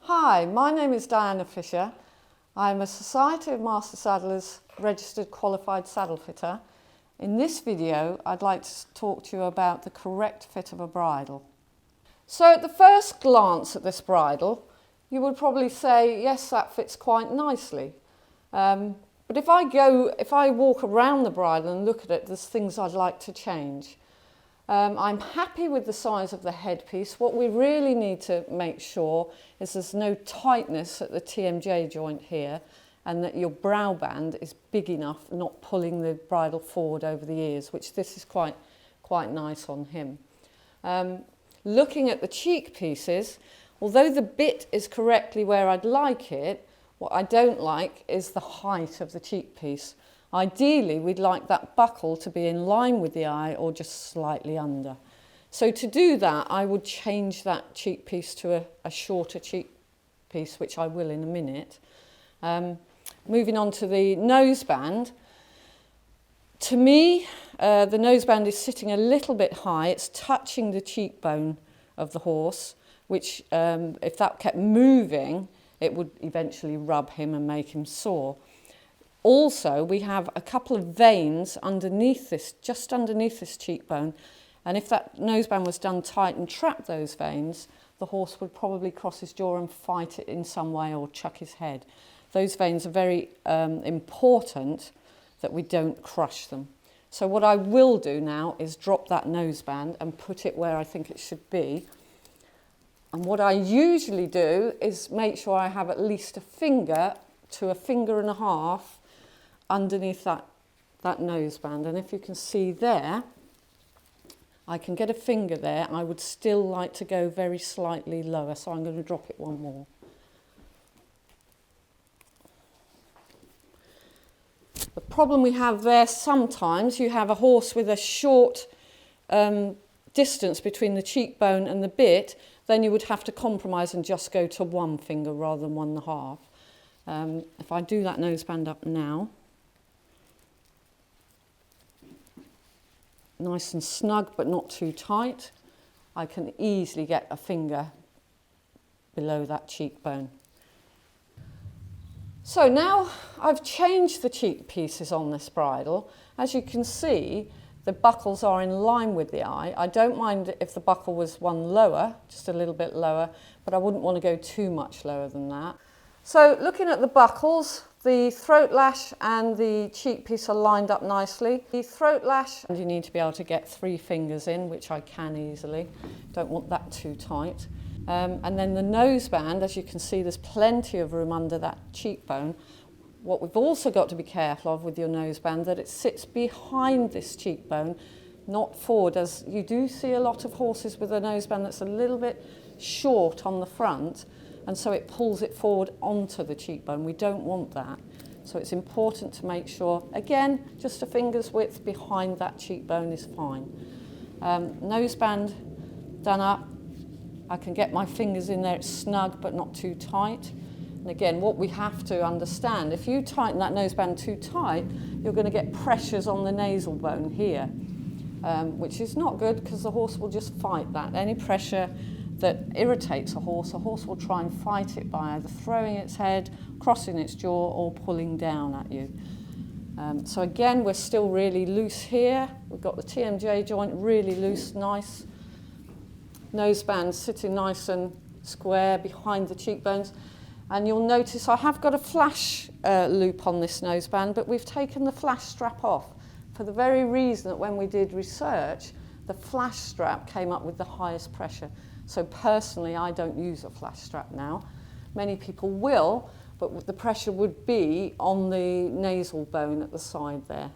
Hi, my name is Diana Fisher. I'm a Society of Master Saddlers registered qualified saddle fitter. In this video, I'd like to talk to you about the correct fit of a bridle. So at the first glance at this bridle, you would probably say, yes, that fits quite nicely. But if I walk around the bridle and look at it, there's things I'd like to change. I'm happy with the size of the headpiece. What we really need to make sure is there's no tightness at the TMJ joint here, and that your brow band is big enough, not pulling the bridle forward over the ears, which this is quite nice on him. Looking at the cheek pieces, although the bit is correctly where I'd like it, what I don't like is the height of the cheek piece. Ideally, we'd like that buckle to be in line with the eye or just slightly under. So to do that, I would change that cheek piece to a shorter cheek piece, which I will in a minute. Moving on to the noseband. To me, the noseband is sitting a little bit high. It's touching the cheekbone of the horse, which if that kept moving, it would eventually rub him and make him sore. Also, we have a couple of veins underneath this, just underneath this cheekbone, and if that noseband was done tight and trapped those veins, the horse would probably cross his jaw and fight it in some way or chuck his head. Those veins are very important that we don't crush them. So what I will do now is drop that noseband and put it where I think it should be. And what I usually do is make sure I have at least a finger to a finger and a half underneath that noseband. And if you can see there, I can get a finger there. I would still like to go very slightly lower, so I'm going to drop it one more. The problem we have there, sometimes you have a horse with a short distance between the cheekbone and the bit, then you would have to compromise and just go to one finger rather than 1.5. If I do that noseband up now, nice and snug but not too tight, I can easily get a finger below that cheekbone. So now I've changed the cheek pieces on this bridle. As you can see, the buckles are in line with the eye. I don't mind if the buckle was one lower, just a little bit lower, but I wouldn't want to go too much lower than that. So looking at the buckles, the throat lash and the cheek piece are lined up nicely. The throat lash, and you need to be able to get 3 fingers in, which I can easily. Don't want that too tight. And then the noseband, as you can see, there's plenty of room under that cheekbone. What we've also got to be careful of with your noseband, that it sits behind this cheekbone, not forward, as you do see a lot of horses with a noseband that's a little bit short on the front, and so it pulls it forward onto the cheekbone. We don't want that. So it's important to make sure, again, just a finger's width behind that cheekbone is fine. Noseband done up. I can get my fingers in there, it's snug but not too tight. And again, what we have to understand, if you tighten that noseband too tight, you're going to get pressures on the nasal bone here, which is not good because the horse will just fight that. Any pressure that irritates a horse will try and fight it by either throwing its head, crossing its jaw, or pulling down at you. So again, we're still really loose here. We've got the TMJ joint really loose, nice. Noseband sitting nice and square behind the cheekbones. And you'll notice I have got a flash loop on this noseband, but we've taken the flash strap off for the very reason that when we did research, the flash strap came up with the highest pressure. So personally, I don't use a flash strap now. Many people will, but the pressure would be on the nasal bone at the side there.